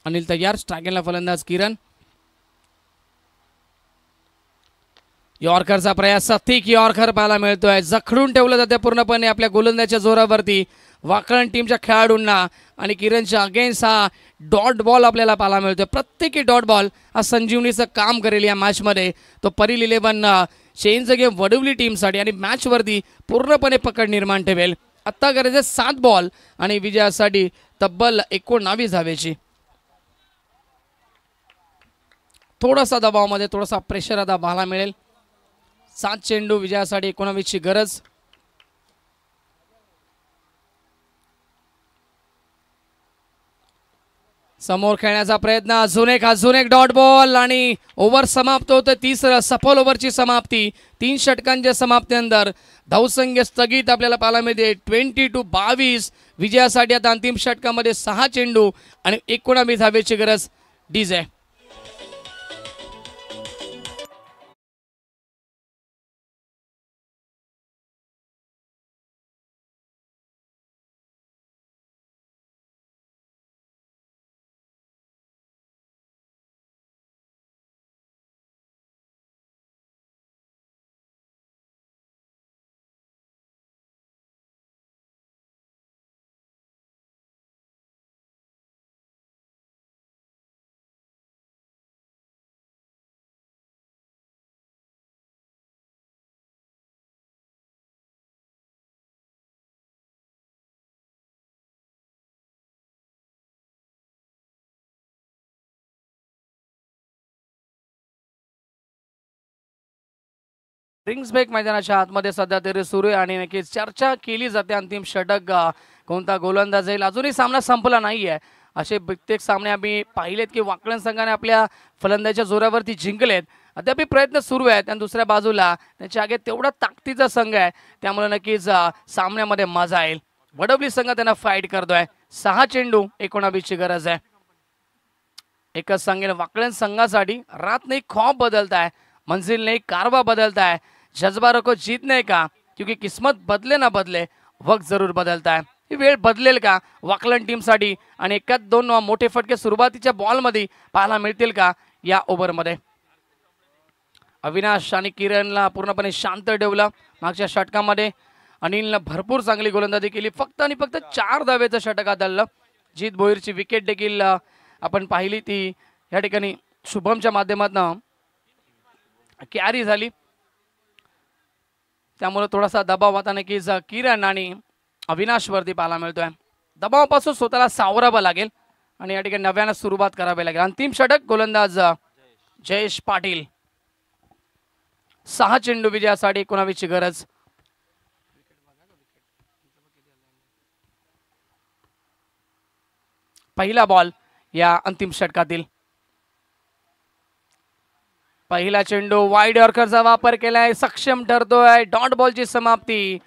अनिल तयार. स्ट्रायकरला फलंदाज किरण. यॉर्करचा प्रयास. थिक यॉर्कर पाहायला मिळतोय. जखडून ठेवलं जाते पूर्णपणे आपल्या गोलंदाजच्या जोरावरती वाकळण टीमच्या खेळाडूंना. आणि किरणच्या अगेन्स्ट हा डॉट बॉल आपल्याला पाहायला मिळतोय. प्रत्येकी डॉट बॉल हा संजीवनीचं काम करेल या मॅचमध्ये. तो परील 11 चेंज गेम वडवली टीमसाठी आणि मॅचवरती पूर्णपणे पकड निर्माण ठेवेल. आत्ता गरज आहे 7 बॉल आणि विजयासाठी तब्बल 19 धावेची. थोडासा दबावामध्ये थोडासा प्रेशर आता पाहायला मिळेल. 7 चेंडू विजयासाठी 19 ची गरज. समोर खेळण्याचा प्रयत्न. अजून एक डॉट बॉल आणि ओव्हर समाप्त होतं. तिसरं सफल ओव्हरची समाप्ती. 3 षटकांच्या समाप्तीनंतर धावसंख्या स्थगित आपल्याला पाहायला मिळते 22. विजयासाठी आता अंतिम षटकामध्ये 6 चेंडू आणि 19 धावेची गरज. डीजे रिंग्सबेक मैदानाच्या आतमध्ये सध्या तरी सुरू आहे आणि नक्कीच चर्चा केली जाते अंतिम षटक कोणता गोलंदाज येईल. अजूनही सामना संपला नाहीये. असे प्रत्येक सामने आम्ही पाहिलेत की वाकलन संघाने आपल्या फलंदाच्या जोरावरती जिंकलेत. अद्याप प्रयत्न सुरू आहेत आणि दुसऱ्या बाजूला त्यांच्या आगे तेवढा ताकदीचा संघ आहे, त्यामुळे नक्कीच सामन्यामध्ये मजा येईल. वडवली संघ त्यांना फाईट करतोय. 6 चेंडू 19ची गरज आहे. एकच सांगेल वाकलन संघासाठी रात नाही ख्वाब बदलता है, मंजिल नहीं कारवा बदलता है, जज्बा रखो जीतने का, क्योंकि किस्मत बदले ना बदले वक्त जरूर बदलता है. ही वेळ बदलेल का वाकलन टीमसाठी आणि एकात दोन मोठे फटके सुरुवातीच्या बॉलमध्ये पाहायला मिळतील का या ओव्हरमध्ये. अविनाश आणि किरणला पूर्णपणे शांत ठेवलं. मागच्या षटकामध्ये अनिलनं भरपूर चांगली गोलंदाजी केली. फक्त आणि फक्त 4 धावेचं षटक आदळलं. जीत भोईरची विकेट देखील आपण पाहिली, ती या ठिकाणी शुभमच्या माध्यमातून कॅरी झाली. त्यामुळे थोडासा दबाव आता नक्कीच किरण आणि अविनाश वरती पाहायला मिळतोय. दबावापासून स्वतःला सावरावं लागेल आणि या ठिकाणी नव्यानं सुरुवात करावी लागेल. अंतिम षटक गोलंदाज जयेश पाटील. 6 चेंडू विजयासाठी 19ची गरज. पहिला बॉल या अंतिम षटकातील. पहिला चेंडू वाईड यॉर्करचा वापर केलाय, सक्षम ठरतोय. डॉट बॉलची समाप्ती.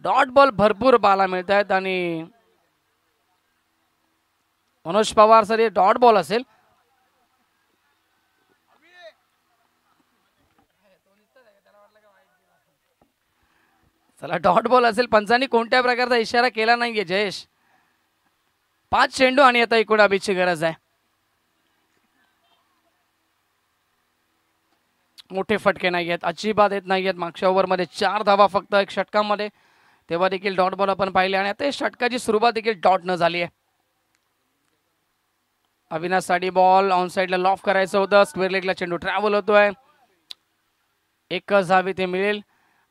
डॉट बॉल भरपूर पाहायला मिळत आहेत आणि Manoj Pawar sir, dot ball असेल. चला, डॉट बॉल असेल. पंचांनी कोणत्या प्रकारचा इशारा केला नाहीये जयेश. 5 चेंडू आणि आता 19ची गरज आहे. मोठे फटके नाही आहेत, अजिबात येत नाही आहेत. मागच्या ओव्हरमध्ये 4 धावा फक्त एक षटकामध्ये, तेव्हा देखील डॉट बॉल आपण पाहिले आणि आता षटकाची सुरुवात देखील डॉट न झाली आहे. अविनाश साठी बॉल ऑन साइडला लॉफ करायचं होतं. स्क्वेअर लेगला चेंडू ट्रॅव्हल होतोय. एकच धाव ते मिळेल.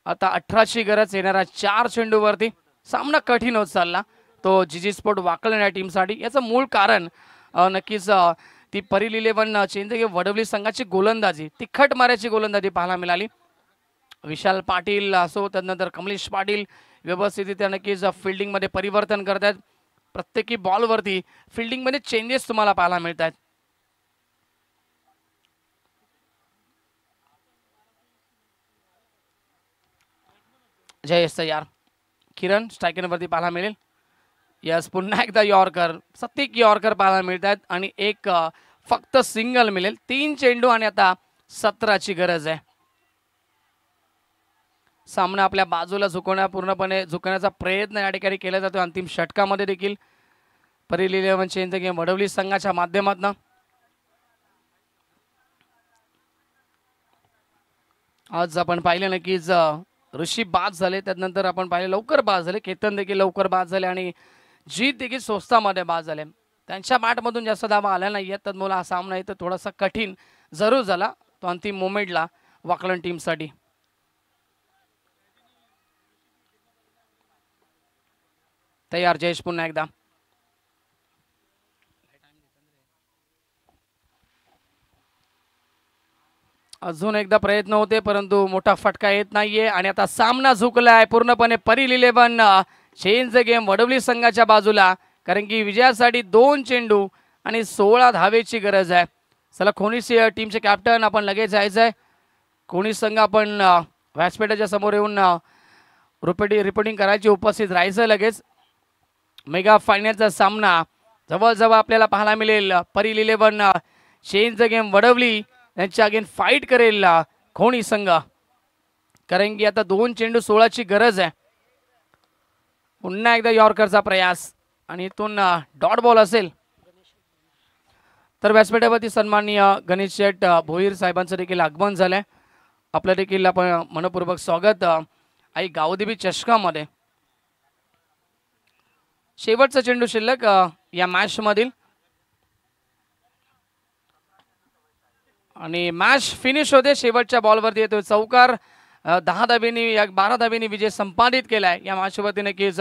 आता 18ची गरज. येणारा 4 चेंडूवरती सामना कठीण होत चालला तो जीजी स्पोर्ट वाकलन या टीमसाठी. याचं मूळ कारण नक्कीच ती परील 11 चेंज वडवली संघाची गोलंदाजी, तिखट मारायची गोलंदाजी पाहायला मिळाली. विशाल पाटील असो, त्यानंतर कमलेश पाटील व्यवस्थित नक्कीच फिल्डिंगमध्ये परिवर्तन करत आहेत. प्रत्येकी बॉलवरती फिल्डिंगमध्ये चेंजेस तुम्हाला पाहायला मिळत आहेत. जयेश तयार. किरण स्ट्रायकरवरती पाहायला मिळेल. यस, पुन्हा एकदा यॉर्कर, सत्तिक यॉर्कर पाहायला मिळतात आणि एक फक्त सिंगल मिळेल. 3 चेंडू आणि आता 17ची गरज आहे. सामना आपल्या बाजूला पूर्णपणे झुकण्याचा प्रयत्न या ठिकाणी केला जातो. अंतिम षटकामध्ये देखील परील 11 चेंज गेम वडवली संघाच्या माध्यमातून. आज आपण पाहिले नक्कीच ऋषी बाद झाले, त्यानंतर आपण पाहिले लवकर बाद झाले. केतन देखील लवकर बाद झाले आणि जीत देखील स्वस्तामध्ये बाद झाले. त्यांच्या बॅटमधून जास्त धावा आल्या नाही आहेत, त्यामुळे हा सामना इथं थोडासा कठीण जरूर झाला तो अंतिम मोमेंटला वाकलन टीमसाठी. तयार जयेश पुन्हा एकदा. अजून एकदा प्रयत्न होते परंतु मोठा फटका येत नाहीये आणि आता सामना झुकलाय पूर्णपणे. परील 11 चेंज गेम वडवली संघाच्या बाजूला, कारण की विजयासाठी 2 चेंडू आणि 16 धावेची गरज आहे. चला, खोनीस टीमचे कॅप्टन आपण लगेच जायचं आहे. खोनीस संघ आपण व्यासपीठाच्या समोर येऊन रिपोर्टिंग करायची, उपस्थित राहायचं लगेच. मेगा फायनलचा सामना जवळजवळ आपल्याला पाहायला मिळेल. परील 11 चेंज गेम वडवली यांच्या अगेन फाईट करेल खोनी संघ, कारण की आता 2 चेंडू 16ची गरज आहे. पुन्हा एकदा यॉर्करचा प्रयास आणि इथून डॉट बॉल असेल तर व्यासपीठावरती सन्माननीय गणेश शेठ भोईर साहेबांचं देखील आगमन झालंय. आपलं देखील आपण मनपूर्वक स्वागत आई गावदेवी चषकामध्ये. शेवटचा चेंडू शिल्लक या मॅच मधील आणि मॅच फिनिश होते. शेवटच्या बॉलवरती येतो चौकार. 10 धावेंनी 12 धावेंनी विजय संपादित केलाय या मॅचवरती. नक्कीच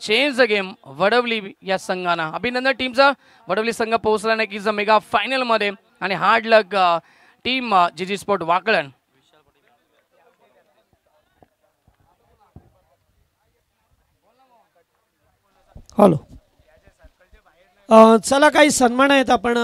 चेंज गेम वडवली या संघानं. अभिनंदन टीमचा. वडवली संघ पोहोचला नक्कीच मेगा फायनल मध्ये आणि हार्ड लक टीम जीजी स्पोर्ट वाकलन.
हॅलो. चला काही सन्मान आहेत आपण